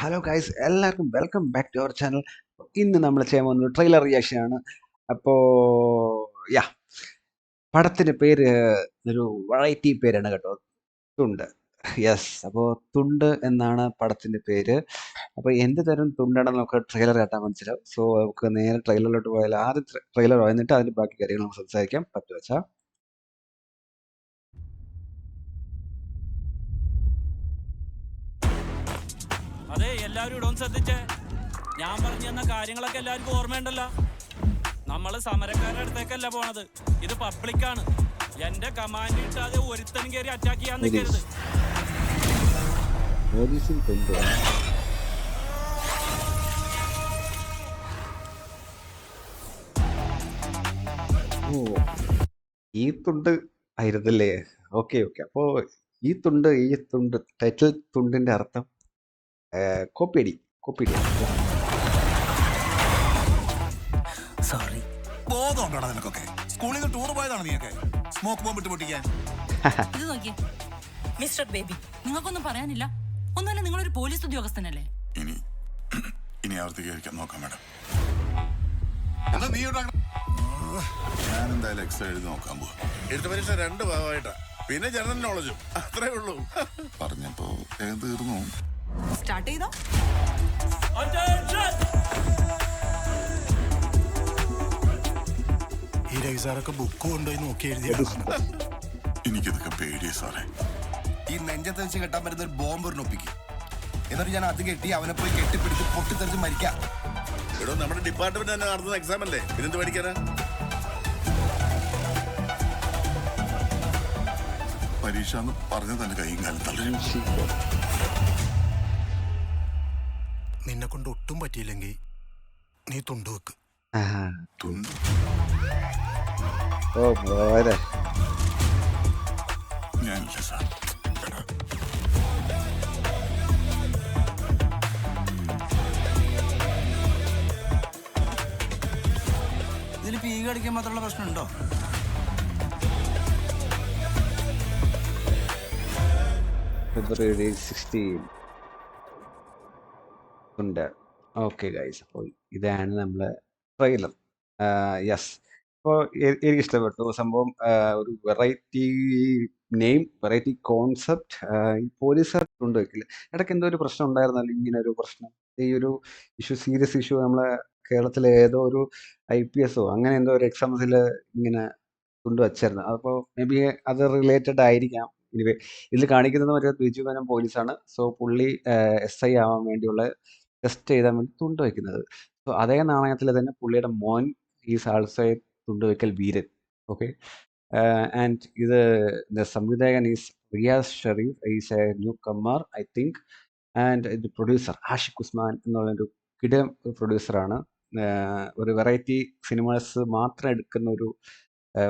Hello guys, എല്ലാവർക്കും welcome back to our channel. ഇന്ന് നമ്മൾ ചെയ്യാൻ പോകുന്നത് ട്രെയിലർ റിയാക്ഷൻ ആണ്. അപ്പോൾ യാ പടത്തിൻ്റെ പേര് ഒരു വെറൈറ്റി പേരാണ് കേട്ടോ, തുണ്ട്. യെസ്, അപ്പോൾ തുണ്ട് എന്നാണ് പടത്തിൻ്റെ പേര്. അപ്പോൾ എന്ത് തരം തുണ്ടാണെന്ന് നമുക്ക് ട്രെയിലർ കേട്ടാൽ മനസ്സിലാവും. സോ നമുക്ക് നേരെ ട്രെയിലറിലോട്ട് പോയാൽ ആദ്യം ട്രെയിലർ വന്നിട്ട് അതിൻ്റെ ബാക്കി കാര്യങ്ങൾ നമുക്ക് സംസാരിക്കാം. പറ്റുക വെച്ചാൽ അതെ, എല്ലാവരും ഇടവും ശ്രദ്ധിച്ചേ. ഞാൻ പറഞ്ഞു തന്ന കാര്യങ്ങളൊക്കെ എല്ലാവർക്കും ഓർമ്മയുണ്ടല്ലോ. നമ്മള് സമരക്കാരുടെ അടുത്തേക്കല്ല പോണത്, ഇത് പബ്ലിക്കാണ്. എന്റെ കമാൻഡ് ഇട്ടാതെ ഒരുത്തനും കയറി അറ്റാക്ക് ചെയ്യാൻ നിൽക്കരുത്. ഈ തുണ്ട് ആയിരുന്നല്ലേ? Okay okay. അപ്പോൾ ഈ തുണ്ട് ടൈറ്റിൽ തുണ്ടിന്റെ അർത്ഥം കോപ്പിയടി. സോറി. ബോധമുണ്ടോടാ നിനക്കൊക്കെ? സ്കൂളിൽ നിന്ന് ടൂർ പോയതാണ് നീയൊക്കെ സ്മോക്ക് ബോംബ് ഇട്ട് പൊട്ടിക്കാൻ. ഇത് നോക്കിയേ മിസ്റ്റർ ബേബി, നിങ്ങൾക്കൊന്നും പറയാനില്ല? ഒന്നല്ല, നിങ്ങളൊരു പോലീസ് ഉദ്യോഗസ്ഥനല്ലേ? ഇനി ആവർത്തിക്കാൻ നോക്കാം മാഡം. ഞാൻ എന്തായാലും എക്സ്ട്രാ എഴുതി നോക്കാൻ പോവാ. എഴുത്ത് പരീക്ഷ 2 ഭാഗമായിട്ടാ, പിന്നെ ജനറൽ നോളജും. അത്രേ ഉള്ളൂ. പറഞ്ഞപ്പോ വേഗം തീർന്നു. സ്റ്റാർട്ട് ചെയ്തോ. ഈ രവിസാറൊക്കെ ബുക്ക് കൊണ്ടുപോയി നോക്കി എഴുതിയ എനിക്കിതൊക്കെ പേടിയ സാറേ. ഈ നെഞ്ചത്ത് വെച്ച് കെട്ടാൻ പറ്റുന്ന ഒരു ബോംബ് ഒപ്പിക്കും. എന്നിട്ട് ഞാൻ അത് കെട്ടി അവനെ പോയി കെട്ടിപ്പിടിച്ച് പൊട്ടിത്തെറിച്ച് മരിക്കാം. ഇവിടെ നമ്മുടെ ഡിപ്പാർട്ട്മെന്റ് തന്നെ നടത്തുന്ന എക്സാം അല്ലേ, പിന്നെന്ത് പഠിക്കാനാ? പരീക്ഷ എന്ന് പറഞ്ഞ തന്നെ കൈയും കാലം തളരും. നിന്നെ കൊണ്ട് ഒട്ടും പറ്റിയില്ലെങ്കിൽ നീ തുണ്ട് വെക്ക്. തുണ്ട് ഓ പോരെ. ഞാനില്ല സാർ. ഇതിന് പീ കടിക്കാൻ മാത്രമുള്ള പ്രശ്നമുണ്ടോ? ഫെബ്രുവരി 16 ഉണ്ട്. ഓക്കെ ഗൈസ്, അപ്പോൾ ഇതാണ് നമ്മളെ ട്രെയിലർ. യെസ്, അപ്പോൾ എനിക്ക് ഇഷ്ടപ്പെട്ടു സംഭവം. ഒരു വെറൈറ്റി നെയിം, വെറൈറ്റി കോൺസെപ്റ്റ്. ഈ പോലീസുകാർ കൊണ്ടുവയ്ക്കില്ല, ഇടയ്ക്ക് എന്തോ ഒരു പ്രശ്നം ഉണ്ടായിരുന്നല്ലോ, ഇങ്ങനെ ഒരു പ്രശ്നം. ഈ ഒരു ഇഷ്യൂ, സീരിയസ് ഇഷ്യൂ, നമ്മളെ കേരളത്തിലെ ഏതോ ഒരു IPS അങ്ങനെ എന്തോ ഒരു എക്സാംസിൽ ഇങ്ങനെ കൊണ്ടുവച്ചായിരുന്നു. അപ്പോൾ മേ ബി അത് റിലേറ്റഡ് ആയിരിക്കാം. എനിവേ, ഇതിൽ കാണിക്കുന്നത് മറ്റേ ബിജു മേനോൻ പോലീസാണ്. സോ പുള്ളി SI ആവാൻ വേണ്ടിയുള്ള ടെസ്റ്റ് ചെയ്താൻ വേണ്ടി തുണ്ട് വയ്ക്കുന്നത്. സോ അതേ നാണയത്തിൽ തന്നെ പുള്ളിയുടെ മോൻ ഈസ് ആൾസോ എ തുണ്ടുവയ്ക്കൽ വീരൻ. ഓക്കെ, ആൻഡ് ഇത് സംവിധായകൻ is Riyas Sherif, is a newcomer I think. And ഇത് പ്രൊഡ്യൂസർ ആഷിഖ് ഉസ്മാൻ എന്നുള്ളൊരു കിടം പ്രൊഡ്യൂസറാണ്. ഒരു വെറൈറ്റി സിനിമാസ് മാത്രം എടുക്കുന്ന ഒരു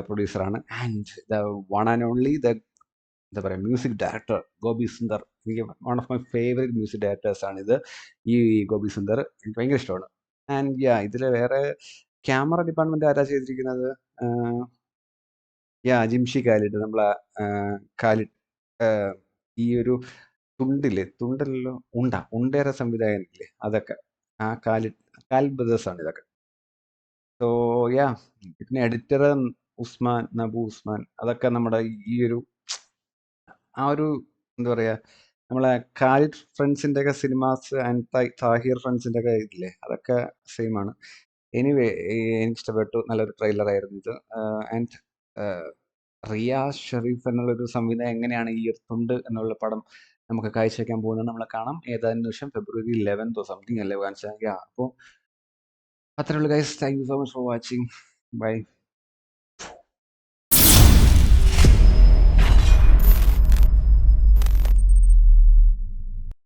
പ്രൊഡ്യൂസറാണ്. And the one and only എന്താ പറയുക, മ്യൂസിക് ഡയറക്ടർ ഗോപി സുന്ദർ. എനിക്ക് one of my favourite music ഡയറക്ടേഴ്സാണ് ഇത്, ഈ ഗോപി സുന്ദർ. എനിക്ക് ഭയങ്കര ഇഷ്ടമാണ്. ആൻഡ് ഇതിൽ വേറെ ക്യാമറ ഡിപ്പാർട്ട്മെന്റ് ആരാ ചെയ്തിരിക്കുന്നത്? ജിംഷി ഖാലിഡ്, നമ്മളെ ഖാലിഡ്. ഈ ഒരു തുണ്ടല്ലോ, ഉണ്ടേറെ സംവിധായകനില്ലേ, അതൊക്കെ ആ ഖാലിഡ് ബ്രദേഴ്സാണ് ഇതൊക്കെ. സോ പിന്നെ എഡിറ്റർ നബു ഉസ്മാൻ, അതൊക്കെ നമ്മുടെ ഈ ഒരു ആ ഒരു എന്താ പറയുക, നമ്മളെ ഖാലിദ് ഫ്രണ്ട്സിൻ്റെ ഒക്കെ സിനിമാസ് ആൻഡ് താഹിർ ഫ്രണ്ട്സിൻ്റെ ഒക്കെ ഇതില്ലേ, അതൊക്കെ സെയിം ആണ്. എനിവേ, എനിക്കിഷ്ടപ്പെട്ടു. നല്ലൊരു ട്രെയിലർ ആയിരുന്നു ഇത്. ആൻഡ് റിയാസ് ഷെറീഫ് എന്നുള്ളൊരു സംവിധാനം എങ്ങനെയാണ് ഈ ഒരു തുണ്ട് എന്നുള്ള പടം നമുക്ക് കാഴ്ചവെക്കാൻ പോകുന്നത് നമ്മളെ കാണാം ഏതാനും നിമിഷം. ഫെബ്രുവരി 11 സംതിങ് അല്ലേ കാണിച്ചാൽ. അപ്പോൾ അത്രേ ഉള്ളൂ guys. Thank you so much for watching. By.